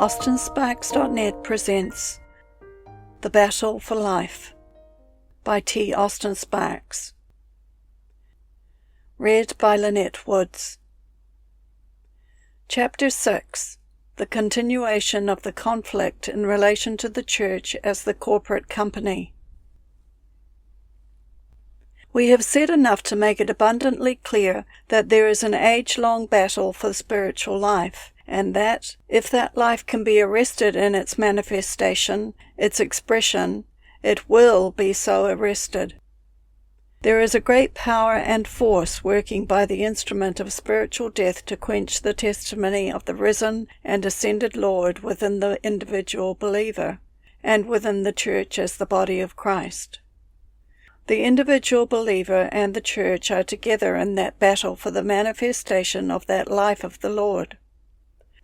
AustinSparks.net presents The Battle for Life by T. Austin Sparks. Read by Lynette Woods. Chapter 6. The continuation of the conflict in relation to the Church as the corporate company. We have said enough to make it abundantly clear that there is an age-long battle for spiritual life, and that, if that life can be arrested in its manifestation, its expression, it will be so arrested. There is a great power and force working by the instrument of spiritual death to quench the testimony of the risen and ascended Lord within the individual believer, and within the Church as the body of Christ. The individual believer and the Church are together in that battle for the manifestation of that life of the Lord.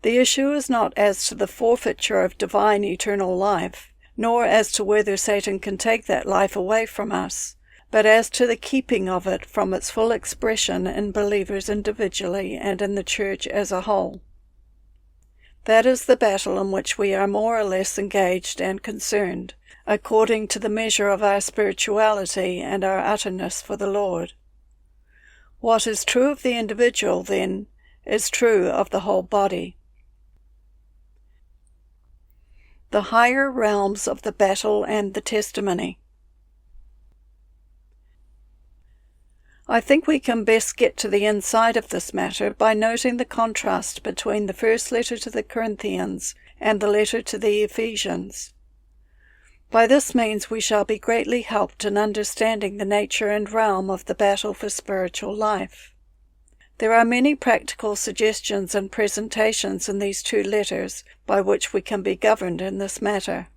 The issue is not as to the forfeiture of divine eternal life, nor as to whether Satan can take that life away from us, but as to the keeping of it from its full expression in believers individually and in the Church as a whole. That is the battle in which we are more or less engaged and concerned, according to the measure of our spirituality and our utterness for the Lord. What is true of the individual, then, is true of the whole body. The higher realms of the battle and the testimony. I think we can best get to the inside of this matter by noting the contrast between the first letter to the Corinthians and the letter to the Ephesians. By this means we shall be greatly helped in understanding the nature and realm of the battle for spiritual life. There are many practical suggestions and presentations in these two letters by which we can be governed in this matter.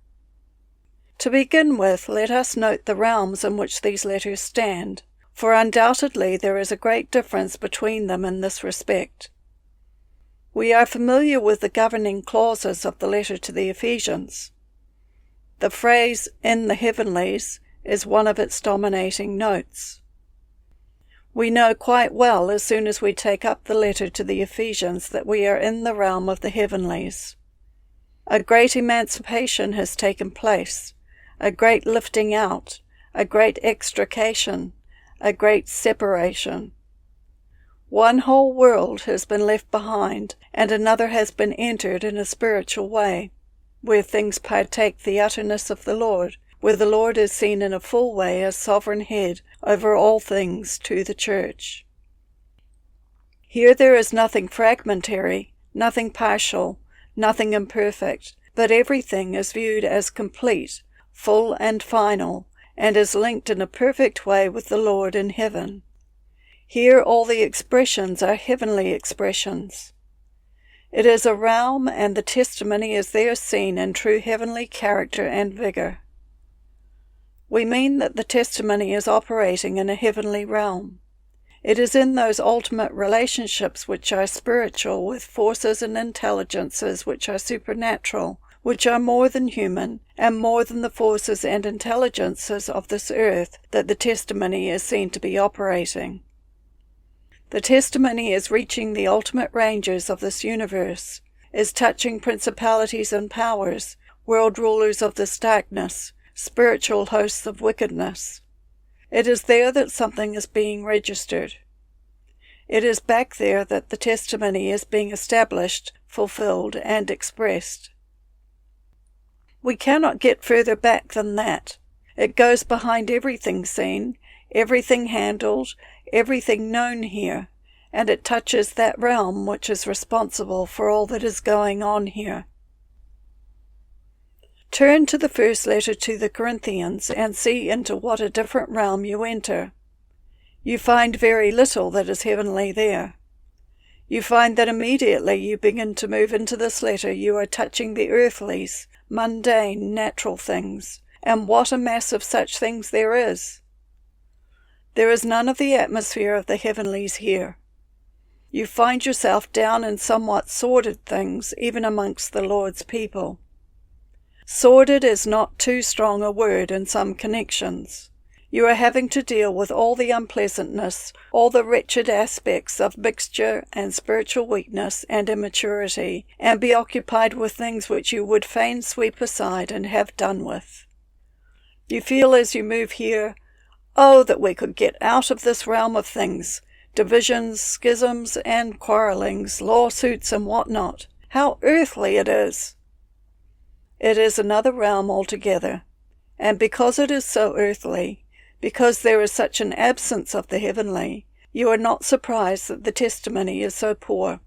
To begin with, let us note the realms in which these letters stand, for undoubtedly there is a great difference between them in this respect. We are familiar with the governing clauses of the letter to the Ephesians. The phrase, "in the heavenlies," is one of its dominating notes. We know quite well as soon as we take up the letter to the Ephesians that we are in the realm of the heavenlies. A great emancipation has taken place, a great lifting out, a great extrication, a great separation. One whole world has been left behind, and another has been entered in a spiritual way, where things partake the utterness of the Lord, where the Lord is seen in a full way as sovereign head over all things to the Church. Here there is nothing fragmentary, nothing partial, nothing imperfect, but everything is viewed as complete, full and final, and is linked in a perfect way with the Lord in heaven. Here all the expressions are heavenly expressions. It is a realm, and the testimony is there seen in true heavenly character and vigor. We mean that the testimony is operating in a heavenly realm. It is in those ultimate relationships which are spiritual, with forces and intelligences which are supernatural, which are more than human, and more than the forces and intelligences of this earth, that the testimony is seen to be operating. The testimony is reaching the ultimate ranges of this universe, is touching principalities and powers, world rulers of this darkness, spiritual hosts of wickedness. It is there that something is being registered. It is back there that the testimony is being established, fulfilled, and expressed. We cannot get further back than that. It goes behind everything seen, everything handled, everything known here, and it touches that realm which is responsible for all that is going on here. Turn to the first letter to the Corinthians and see into what a different realm you enter. You find very little that is heavenly there. You find that immediately you begin to move into this letter you are touching the earthlies, mundane, natural things, and what a mass of such things there is. There is none of the atmosphere of the heavenlies here. You find yourself down in somewhat sordid things, even amongst the Lord's people. Sordid is not too strong a word in some connections. You are having to deal with all the unpleasantness, all the wretched aspects of mixture and spiritual weakness and immaturity, and be occupied with things which you would fain sweep aside and have done with. You feel as you move here, oh, that we could get out of this realm of things, divisions, schisms, and quarrelings, lawsuits, and what not. How earthly it is! It is another realm altogether, and because it is so earthly, because there is such an absence of the heavenly, you are not surprised that the testimony is so poor.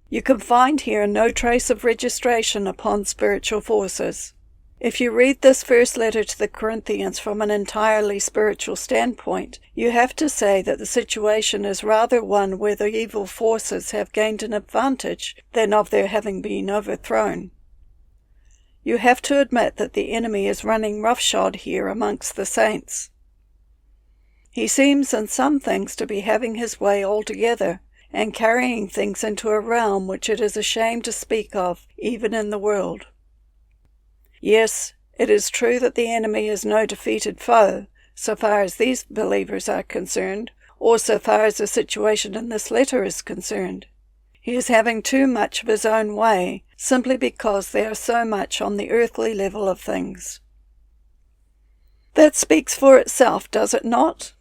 You can find here no trace of registration upon spiritual forces. If you read this first letter to the Corinthians from an entirely spiritual standpoint, you have to say that the situation is rather one where the evil forces have gained an advantage than of their having been overthrown. You have to admit that the enemy is running roughshod here amongst the saints. He seems in some things to be having his way altogether, and carrying things into a realm which it is a shame to speak of, even in the world. Yes, it is true that the enemy is no defeated foe, so far as these believers are concerned, or so far as the situation in this letter is concerned. He is having too much of his own way, simply because they are so much on the earthly level of things. That speaks for itself, does it not?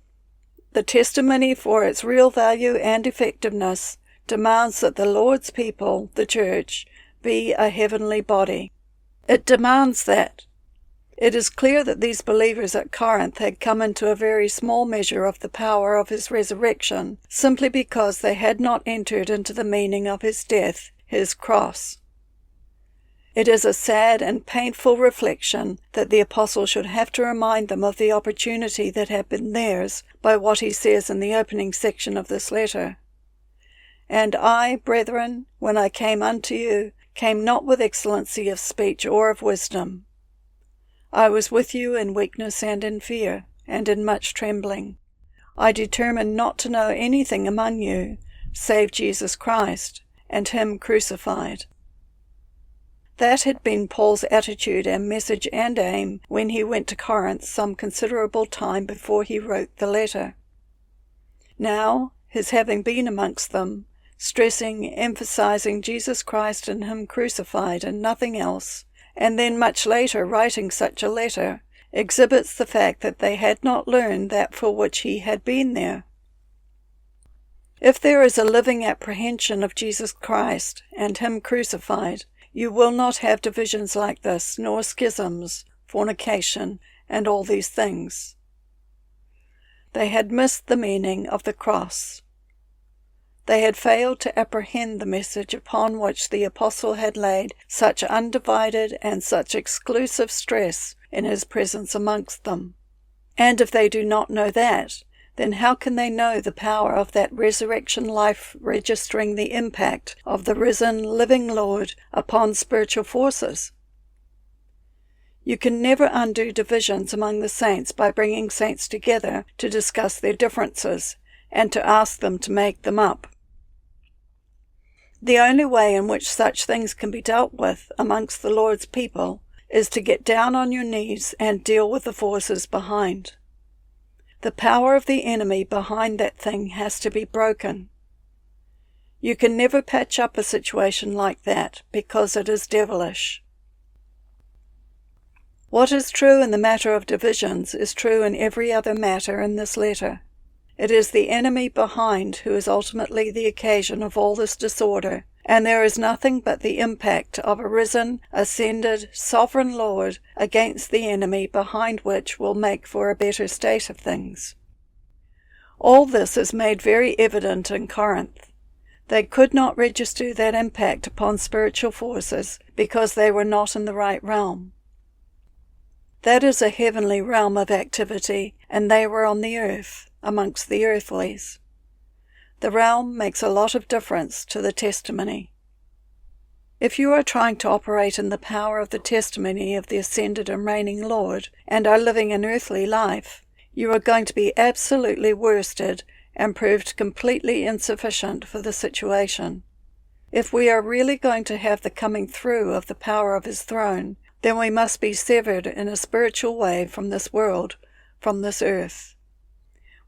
The testimony for its real value and effectiveness demands that the Lord's people, the church, be a heavenly body. It demands that. It is clear that these believers at Corinth had come into a very small measure of the power of his resurrection, simply because they had not entered into the meaning of his death, his cross. It is a sad and painful reflection that the apostle should have to remind them of the opportunity that had been theirs by what he says in the opening section of this letter. And I, brethren, when I came unto you, came not with excellency of speech or of wisdom. I was with you in weakness and in fear, and in much trembling. I determined not to know anything among you, save Jesus Christ, and him crucified. That had been Paul's attitude and message and aim when he went to Corinth some considerable time before he wrote the letter. Now, his having been amongst them, stressing, emphasizing Jesus Christ and him crucified and nothing else, and then much later writing such a letter, exhibits the fact that they had not learned that for which he had been there. If there is a living apprehension of Jesus Christ and him crucified, you will not have divisions like this, nor schisms, fornication, and all these things. They had missed the meaning of the cross. They had failed to apprehend the message upon which the apostle had laid such undivided and such exclusive stress in his presence amongst them. And if they do not know that, then how can they know the power of that resurrection life registering the impact of the risen, living Lord upon spiritual forces? You can never undo divisions among the saints by bringing saints together to discuss their differences and to ask them to make them up. The only way in which such things can be dealt with amongst the Lord's people is to get down on your knees and deal with the forces behind. The power of the enemy behind that thing has to be broken. You can never patch up a situation like that because it is devilish. What is true in the matter of divisions is true in every other matter in this letter. It is the enemy behind who is ultimately the occasion of all this disorder, and there is nothing but the impact of a risen, ascended, sovereign Lord against the enemy behind which will make for a better state of things. All this is made very evident in Corinth. They could not register that impact upon spiritual forces because they were not in the right realm. That is a heavenly realm of activity, and they were on the earth, amongst the earthlies. The realm makes a lot of difference to the testimony. If you are trying to operate in the power of the testimony of the ascended and reigning Lord, and are living an earthly life, you are going to be absolutely worsted and proved completely insufficient for the situation. If we are really going to have the coming through of the power of his throne, then we must be severed in a spiritual way from this world, from this earth.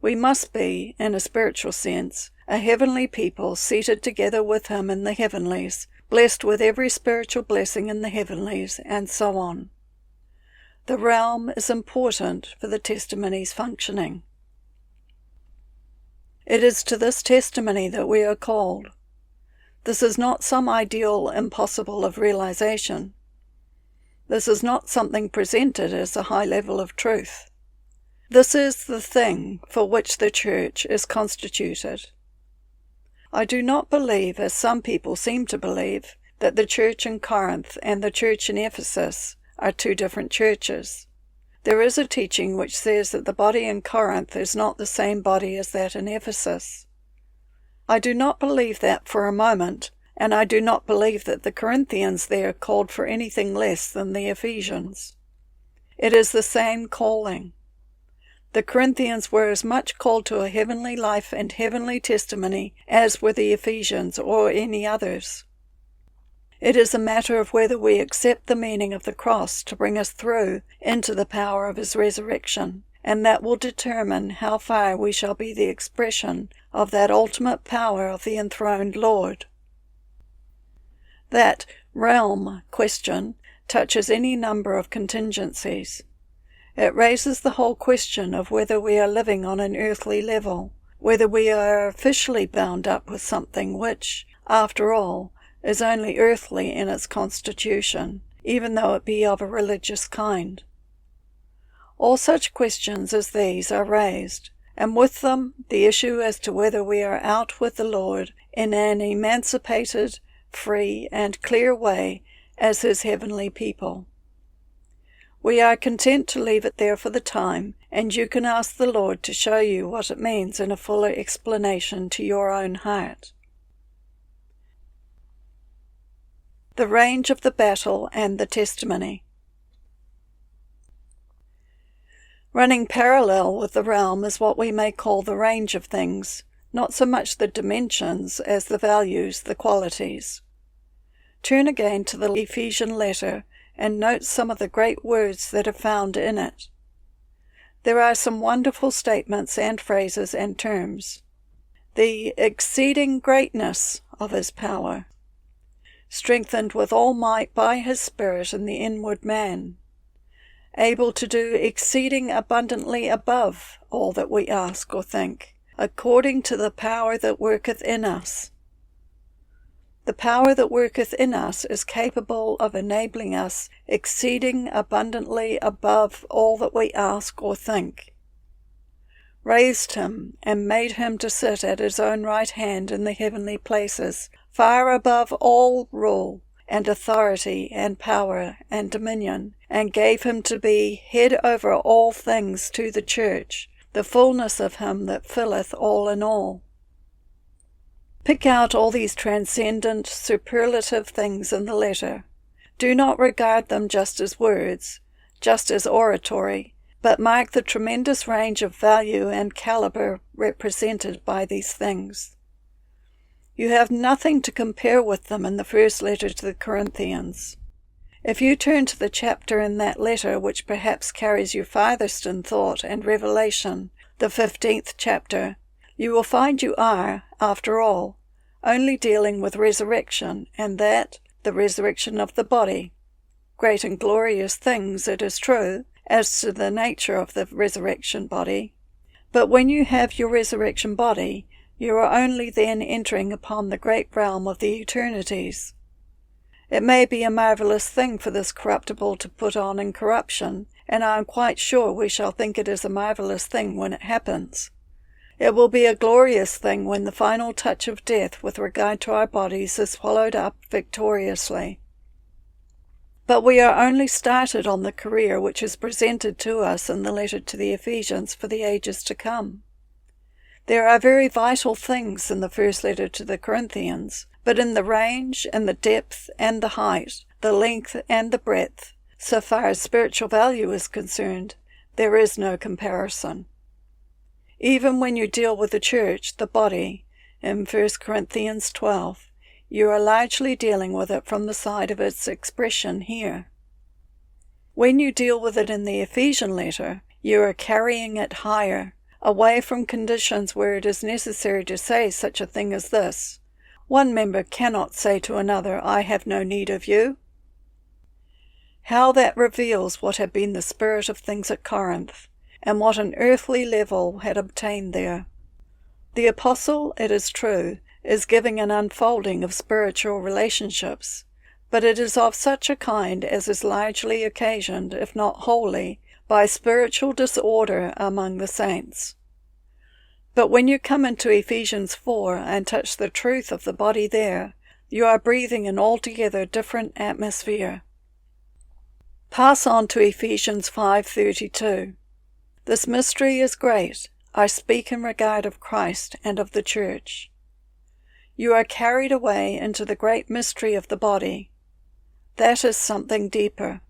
We must be, in a spiritual sense, a heavenly people seated together with him in the heavenlies, blessed with every spiritual blessing in the heavenlies, and so on. The realm is important for the testimony's functioning. It is to this testimony that we are called. This is not some ideal impossible of realization. This is not something presented as a high level of truth. This is the thing for which the church is constituted. I do not believe, as some people seem to believe, that the church in Corinth and the church in Ephesus are two different churches. There is a teaching which says that the body in Corinth is not the same body as that in Ephesus. I do not believe that for a moment, and I do not believe that the Corinthians there called for anything less than the Ephesians. It is the same calling. The Corinthians were as much called to a heavenly life and heavenly testimony as were the Ephesians or any others. It is a matter of whether we accept the meaning of the cross to bring us through into the power of his resurrection, and that will determine how far we shall be the expression of that ultimate power of the enthroned Lord. That realm question touches any number of contingencies. It raises the whole question of whether we are living on an earthly level, whether we are officially bound up with something which, after all, is only earthly in its constitution, even though it be of a religious kind. All such questions as these are raised, and with them the issue as to whether we are out with the Lord in an emancipated, free, and clear way as his heavenly people. We are content to leave it there for the time, and you can ask the Lord to show you what it means in a fuller explanation to your own heart. The range of the battle and the testimony. Running parallel with the realm is what we may call the range of things, not so much the dimensions as the values, the qualities. Turn again to the Ephesian letter and note some of the great words that are found in it. There are some wonderful statements and phrases and terms. The exceeding greatness of his power, strengthened with all might by his Spirit in the inward man, able to do exceeding abundantly above all that we ask or think, according to the power that worketh in us. The power that worketh in us is capable of enabling us exceeding abundantly above all that we ask or think. Raised him and made him to sit at his own right hand in the heavenly places, far above all rule and authority and power and dominion, and gave him to be head over all things to the church, the fullness of him that filleth all in all. Pick out all these transcendent, superlative things in the letter. Do not regard them just as words, just as oratory, but mark the tremendous range of value and caliber represented by these things. You have nothing to compare with them in the first letter to the Corinthians. If you turn to the chapter in that letter which perhaps carries you farthest in thought and revelation, the 15th chapter, you will find you are, after all, only dealing with resurrection, and that, the resurrection of the body. Great and glorious things, it is true, as to the nature of the resurrection body. But when you have your resurrection body, you are only then entering upon the great realm of the eternities. It may be a marvelous thing for this corruptible to put on incorruption, and I am quite sure we shall think it is a marvelous thing when it happens. It will be a glorious thing when the final touch of death with regard to our bodies is swallowed up victoriously. But we are only started on the career which is presented to us in the letter to the Ephesians for the ages to come. There are very vital things in the first letter to the Corinthians, but in the range and the depth and the height, the length and the breadth, so far as spiritual value is concerned, there is no comparison. Even when you deal with the church, the body, in 1 Corinthians 12, you are largely dealing with it from the side of its expression here. When you deal with it in the Ephesian letter, You are carrying it higher, away from conditions where it is necessary to say such a thing as this. One member cannot say to another, I have no need of you. How that reveals what had been the spirit of things at Corinth, and what an earthly level had obtained there. The apostle, it is true, is giving an unfolding of spiritual relationships, but it is of such a kind as is largely occasioned, if not wholly, by spiritual disorder among the saints. But when you come into Ephesians 4 and touch the truth of the body there, you are breathing an altogether different atmosphere. Pass on to Ephesians 5:32. This mystery is great. I speak in regard of Christ and of the church. You are carried away into the great mystery of the body. That is something deeper.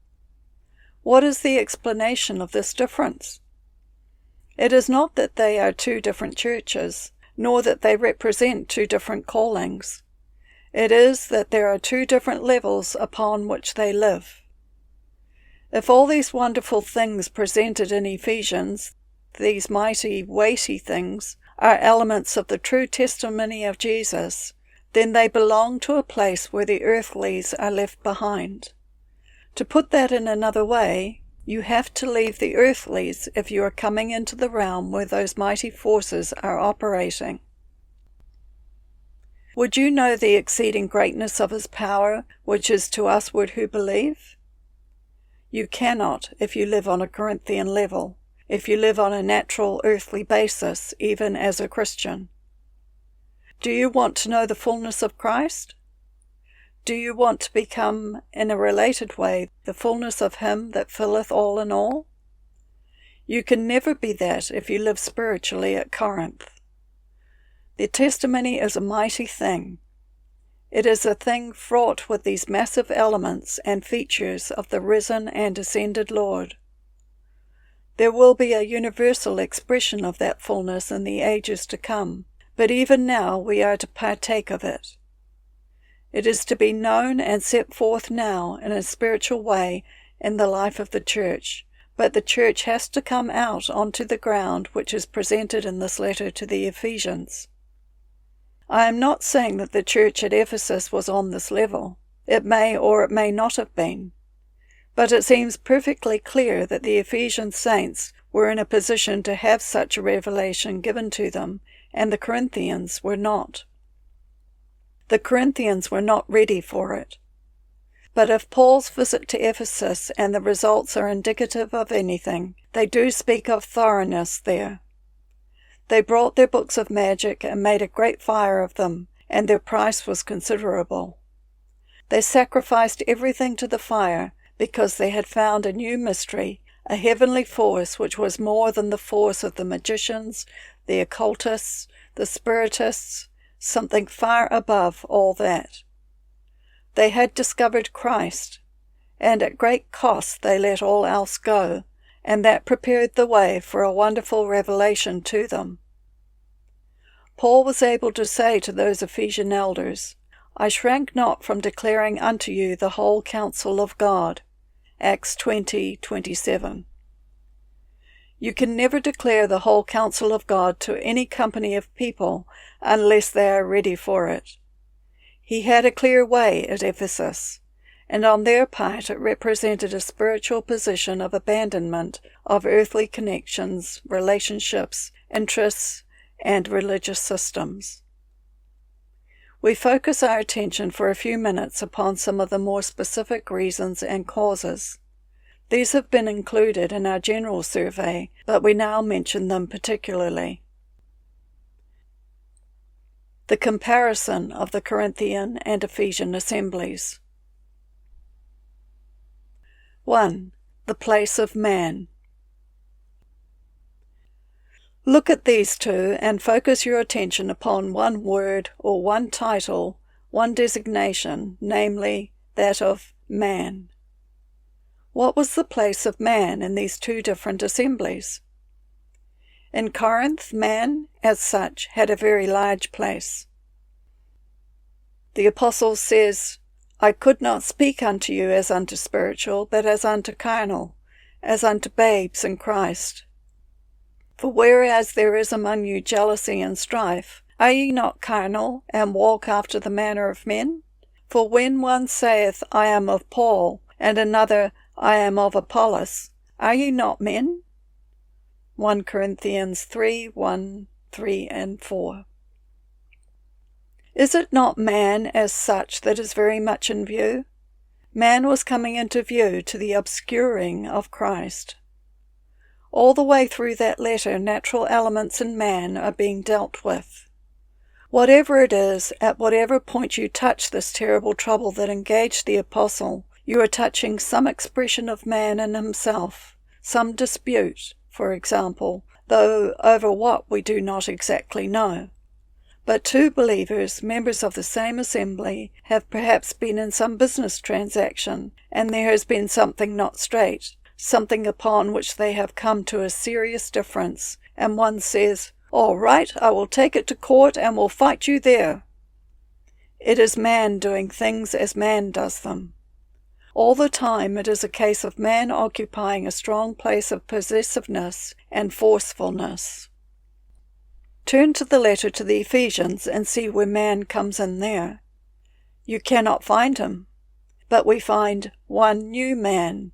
What is the explanation of this difference? It is not that they are two different churches, nor that they represent two different callings. It is that there are two different levels upon which they live. If all these wonderful things presented in Ephesians, these mighty, weighty things, are elements of the true testimony of Jesus, then they belong to a place where the earthlies are left behind. To put that in another way, you have to leave the earthlies if you are coming into the realm where those mighty forces are operating. Would you know the exceeding greatness of his power, which is to usward who believe? You cannot if you live on a Corinthian level, if you live on a natural earthly basis, even as a Christian. Do you want to know the fullness of Christ? Do you want to become, in a related way, the fullness of him that filleth all in all? You can never be that if you live spiritually at Corinth. The testimony is a mighty thing. It is a thing fraught with these massive elements and features of the risen and ascended Lord. There will be a universal expression of that fullness in the ages to come, but even now we are to partake of it. It is to be known and set forth now in a spiritual way in the life of the church, but the church has to come out onto the ground which is presented in this letter to the Ephesians. I am not saying that the church at Ephesus was on this level. It may or it may not have been. But it seems perfectly clear that the Ephesian saints were in a position to have such a revelation given to them, and the Corinthians were not. The Corinthians were not ready for it. But if Paul's visit to Ephesus and the results are indicative of anything, they do speak of thoroughness there. They brought their books of magic and made a great fire of them, and their price was considerable. They sacrificed everything to the fire, because they had found a new mystery, a heavenly force which was more than the force of the magicians, the occultists, the spiritists, something far above all that. They had discovered Christ, and at great cost they let all else go, and that prepared the way for a wonderful revelation to them. Paul was able to say to those Ephesian elders, I shrank not from declaring unto you the whole counsel of God. Acts 20:27. You can never declare the whole counsel of God to any company of people unless they are ready for it. He had a clear way at Ephesus, and on their part it represented a spiritual position of abandonment of earthly connections, relationships, interests, and religious systems. We focus our attention for a few minutes upon some of the more specific reasons and causes. These have been included in our general survey, but we now mention them particularly. The comparison of the Corinthian and Ephesian assemblies. 1. The place of man. Look at these two and focus your attention upon one word or one title, one designation, namely, that of man. What was the place of man in these two different assemblies? In Corinth, man, as such, had a very large place. The apostle says, I could not speak unto you as unto spiritual, but as unto carnal, as unto babes in Christ. For whereas there is among you jealousy and strife, are ye not carnal, and walk after the manner of men? For when one saith, I am of Paul, and another, I am of Apollos, are ye not men? 1 Corinthians 3:1, 3 and 4. Is it not man as such that is very much in view? Man was coming into view to the obscuring of Christ. All the way through that letter, natural elements in man are being dealt with. Whatever it is, at whatever point you touch this terrible trouble that engaged the apostle, you are touching some expression of man in himself, some dispute, for example, though over what we do not exactly know. But two believers, members of the same assembly, have perhaps been in some business transaction, and there has been something not straight, something upon which they have come to a serious difference, and one says, All right, I will take it to court and will fight you there. It is man doing things as man does them. All the time it is a case of man occupying a strong place of possessiveness and forcefulness. Turn to the letter to the Ephesians and see where man comes in there. You cannot find him, but we find one new man.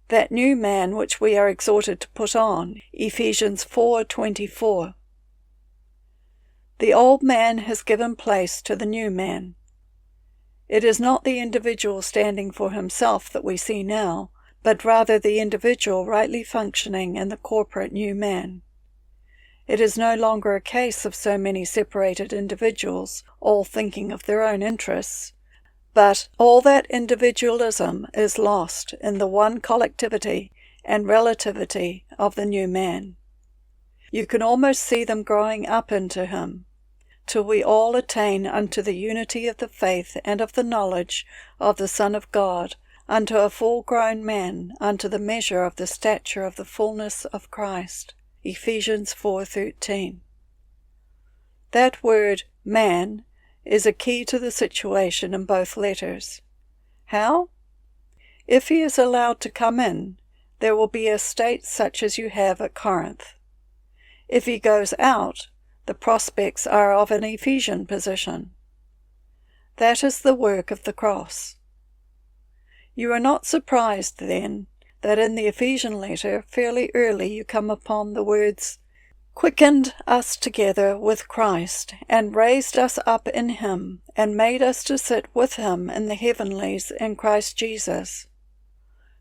That new man which we are exhorted to put on, Ephesians 4:24. The old man has given place to the new man. It is not the individual standing for himself that we see now, but rather the individual rightly functioning in the corporate new man. It is no longer a case of so many separated individuals, all thinking of their own interests, but all that individualism is lost in the one collectivity and relativity of the new man. You can almost see them growing up into him, till we all attain unto the unity of the faith and of the knowledge of the Son of God, unto a full-grown man, unto the measure of the stature of the fullness of Christ. Ephesians 4:13. That word, man, is a key to the situation in both letters. How? If he is allowed to come in, there will be a state such as you have at Corinth. If he goes out, the prospects are of an Ephesian position. That is the work of the cross. You are not surprised, then, that in the Ephesian letter, fairly early you come upon the words, quickened us together with Christ, and raised us up in him, and made us to sit with him in the heavenlies in Christ Jesus.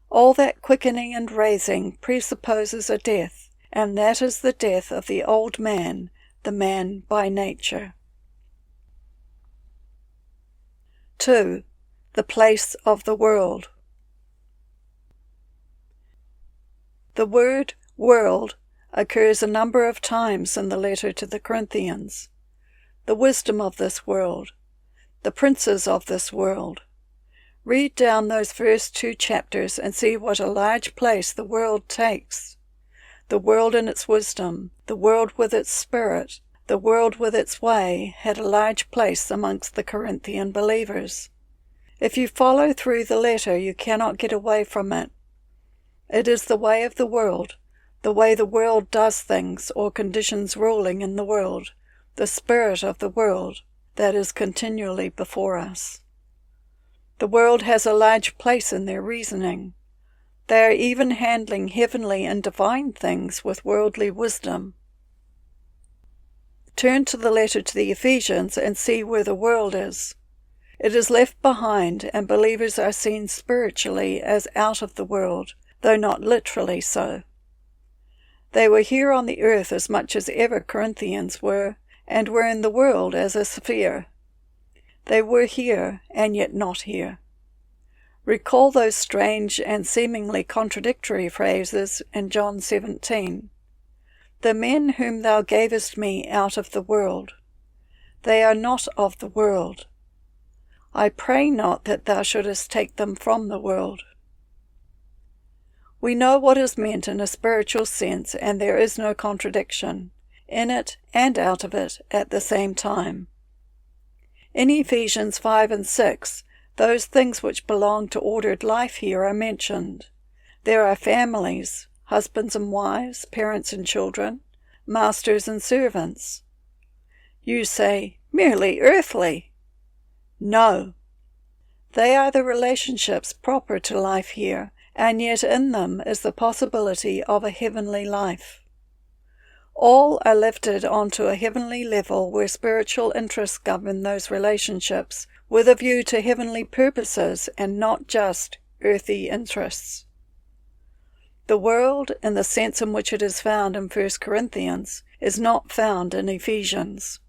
All that quickening and raising presupposes a death, and that is the death of the old man, the man by nature. 2. The place of the world. The word world occurs a number of times in the letter to the Corinthians. The wisdom of this world, the princes of this world. Read down those first 2 chapters and see what a large place the world takes. The world in its wisdom, the world with its spirit, the world with its way had a large place amongst the Corinthian believers. If you follow through the letter, you cannot get away from it. It is the way of the world, the way the world does things or conditions ruling in the world, the spirit of the world that is continually before us. The world has a large place in their reasoning. They are even handling heavenly and divine things with worldly wisdom. Turn to the letter to the Ephesians and see where the world is. It is left behind, and believers are seen spiritually as out of the world, though not literally so. They were here on the earth as much as ever Corinthians were, and were in the world as a sphere. They were here, and yet not here. Recall those strange and seemingly contradictory phrases in John 17. The men whom thou gavest me out of the world, they are not of the world. I pray not that thou shouldest take them from the world. We know what is meant in a spiritual sense, and there is no contradiction, in it and out of it at the same time. In Ephesians 5 and 6, those things which belong to ordered life here are mentioned. There are families, husbands and wives, parents and children, masters and servants. You say, merely earthly. No. They are the relationships proper to life here, and yet in them is the possibility of a heavenly life. All are lifted onto a heavenly level where spiritual interests govern those relationships, with a view to heavenly purposes and not just earthy interests. The world, in the sense in which it is found in 1 Corinthians, is not found in Ephesians.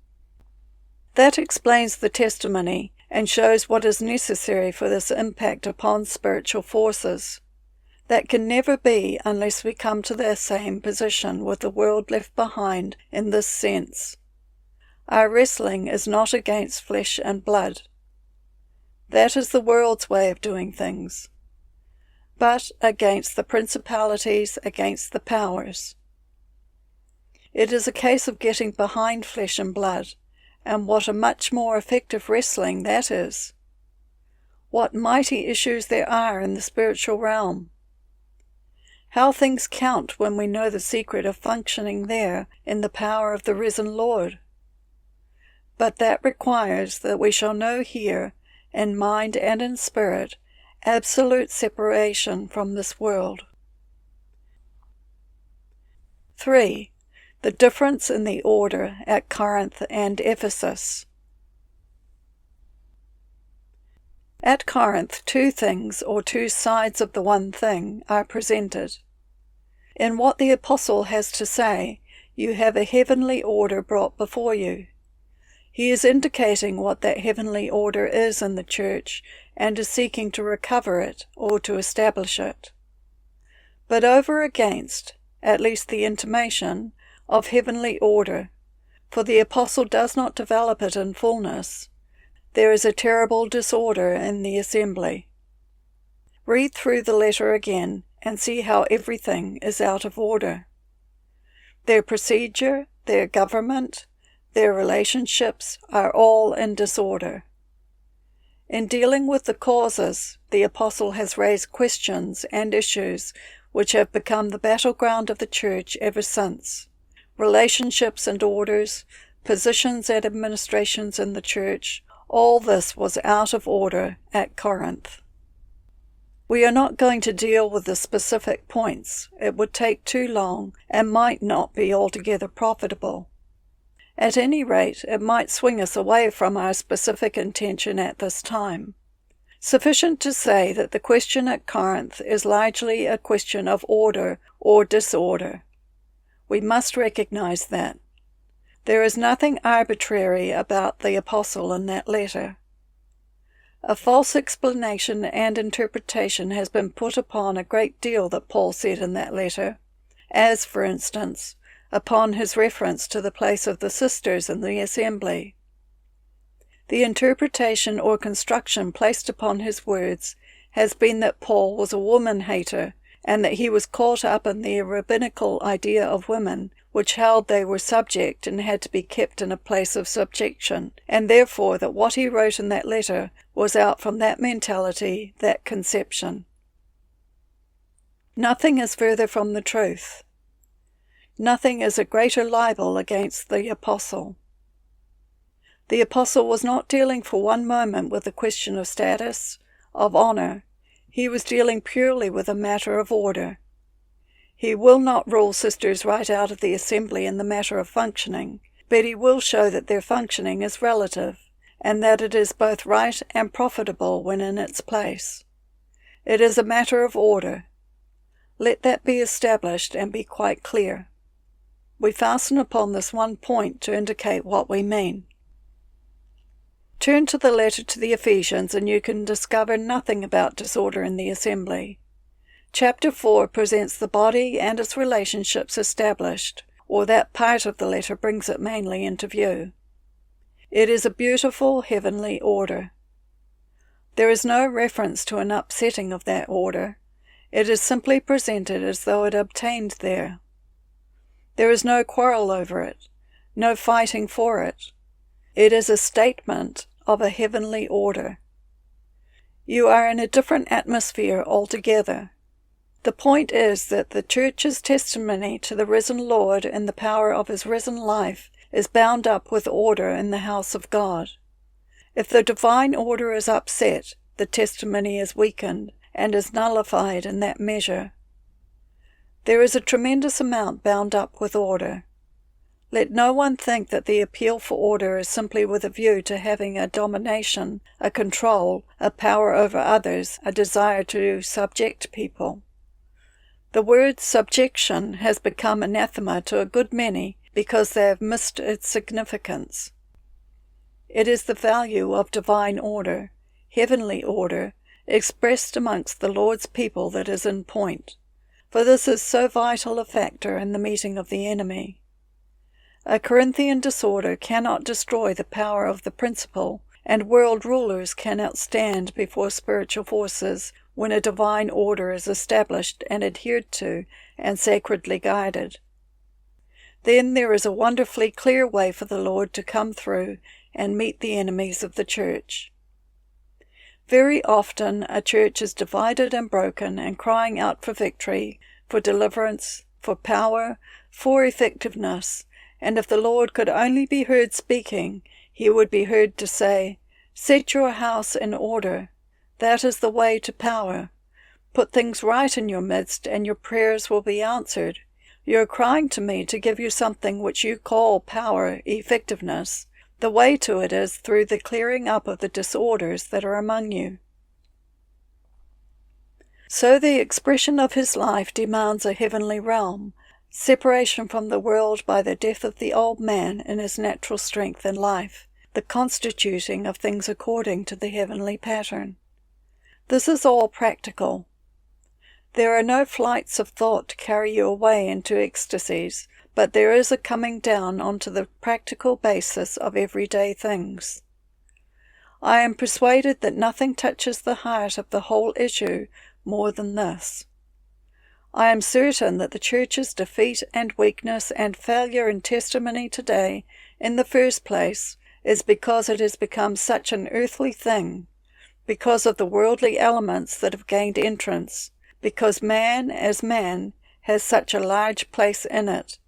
That explains the testimony and shows what is necessary for this impact upon spiritual forces. That can never be unless we come to the same position with the world left behind in this sense. Our wrestling is not against flesh and blood. That is the world's way of doing things, but against the principalities, against the powers. It is a case of getting behind flesh and blood, and what a much more effective wrestling that is. What mighty issues there are in the spiritual realm. How things count when we know the secret of functioning there in the power of the risen Lord. But that requires that we shall know here, in mind and in spirit, absolute separation from this world. 3. The difference in the order at Corinth and Ephesus. At Corinth, two things, or two sides of the one thing, are presented. In what the apostle has to say, you have a heavenly order brought before you. He is indicating what that heavenly order is in the church, and is seeking to recover it, or to establish it. But over against, at least the intimation, of heavenly order, for the apostle does not develop it in fullness, there is a terrible disorder in the assembly. Read through the letter again, and see how everything is out of order. Their procedure, their government, their relationships are all in disorder. In dealing with the causes, the apostle has raised questions and issues which have become the battleground of the church ever since. Relationships and orders, positions and administrations in the church, all this was out of order at Corinth. We are not going to deal with the specific points. It would take too long and might not be altogether profitable. At any rate, it might swing us away from our specific intention at this time. Sufficient to say that the question at Corinth is largely a question of order or disorder. We must recognize that. There is nothing arbitrary about the apostle in that letter. A false explanation and interpretation has been put upon a great deal that Paul said in that letter, as, for instance, upon his reference to the place of the sisters in the assembly. The interpretation or construction placed upon his words has been that Paul was a woman-hater, and that he was caught up in the rabbinical idea of women, which held they were subject and had to be kept in a place of subjection, and therefore that what he wrote in that letter was out from that mentality, that conception. Nothing is further from the truth. Nothing is a greater libel against the apostle. The apostle was not dealing for one moment with a question of status, of honor. He was dealing purely with a matter of order. He will not rule sisters right out of the assembly in the matter of functioning, but he will show that their functioning is relative, and that it is both right and profitable when in its place. It is a matter of order. Let that be established and be quite clear. We fasten upon this one point to indicate what we mean. Turn to the letter to the Ephesians and you can discover nothing about disorder in the assembly. Chapter 4 presents the body and its relationships established, or that part of the letter brings it mainly into view. It is a beautiful heavenly order. There is no reference to an upsetting of that order. It is simply presented as though it obtained there. There is no quarrel over it, no fighting for it. It is a statement of a heavenly order. You are in a different atmosphere altogether. The point is that the Church's testimony to the risen Lord and the power of his risen life is bound up with order in the house of God. If the divine order is upset, the testimony is weakened and is nullified in that measure. There is a tremendous amount bound up with order. Let no one think that the appeal for order is simply with a view to having a domination, a control, a power over others, a desire to subject people. The word subjection has become anathema to a good many because they have missed its significance. It is the value of divine order, heavenly order, expressed amongst the Lord's people that is in point, for this is so vital a factor in the meeting of the enemy. A Corinthian disorder cannot destroy the power of the principle, and world rulers cannot stand before spiritual forces when a divine order is established and adhered to and sacredly guided. Then there is a wonderfully clear way for the Lord to come through and meet the enemies of the Church. Very often a church is divided and broken and crying out for victory, for deliverance, for power, for effectiveness, and if the Lord could only be heard speaking, he would be heard to say, "Set your house in order. That is the way to power. Put things right in your midst, and your prayers will be answered. You are crying to me to give you something which you call power, effectiveness. The way to it is through the clearing up of the disorders that are among you." So the expression of his life demands a heavenly realm, separation from the world by the death of the old man in his natural strength and life, the constituting of things according to the heavenly pattern. This is all practical. There are no flights of thought to carry you away into ecstasies, but there is a coming down onto the practical basis of everyday things. I am persuaded that nothing touches the heart of the whole issue more than this. I am certain that the Church's defeat and weakness and failure in testimony today, in the first place, is because it has become such an earthly thing, because of the worldly elements that have gained entrance, because man as man has such a large place in it,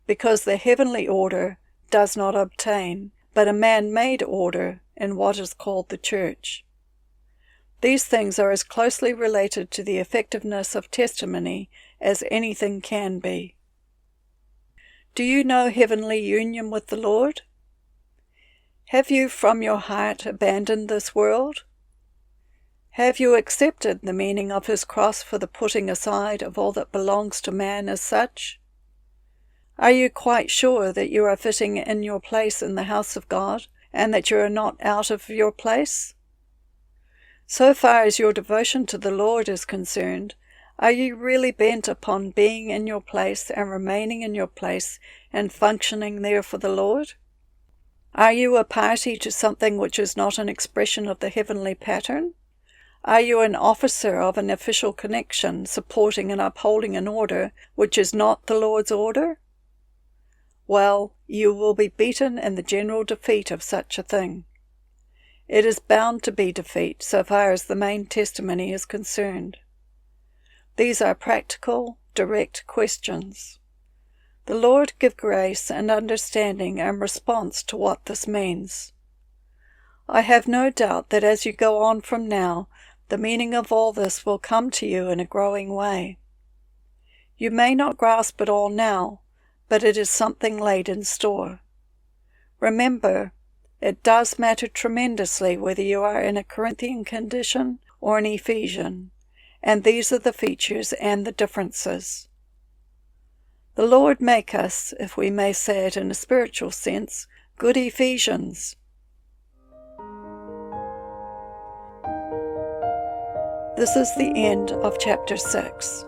because the heavenly order does not obtain, but a man-made order in what is called the Church. These things are as closely related to the effectiveness of testimony as anything can be. Do you know heavenly union with the Lord? Have you from your heart abandoned this world? Have you accepted the meaning of his cross for the putting aside of all that belongs to man as such? Are you quite sure that you are fitting in your place in the house of God, and that you are not out of your place? So far as your devotion to the Lord is concerned, are you really bent upon being in your place and remaining in your place and functioning there for the Lord? Are you a party to something which is not an expression of the heavenly pattern? Are you an officer of an official connection, supporting and upholding an order which is not the Lord's order? Well, you will be beaten in the general defeat of such a thing. It is bound to be defeat so far as the main testimony is concerned. These are practical, direct questions. The Lord give grace and understanding and response to what this means. I have no doubt that as you go on from now, the meaning of all this will come to you in a growing way. You may not grasp it all now, but it is something laid in store. Remember, it does matter tremendously whether you are in a Corinthian condition or an Ephesian, and these are the features and the differences. The Lord make us, if we may say it in a spiritual sense, good Ephesians. This is the end of chapter 6.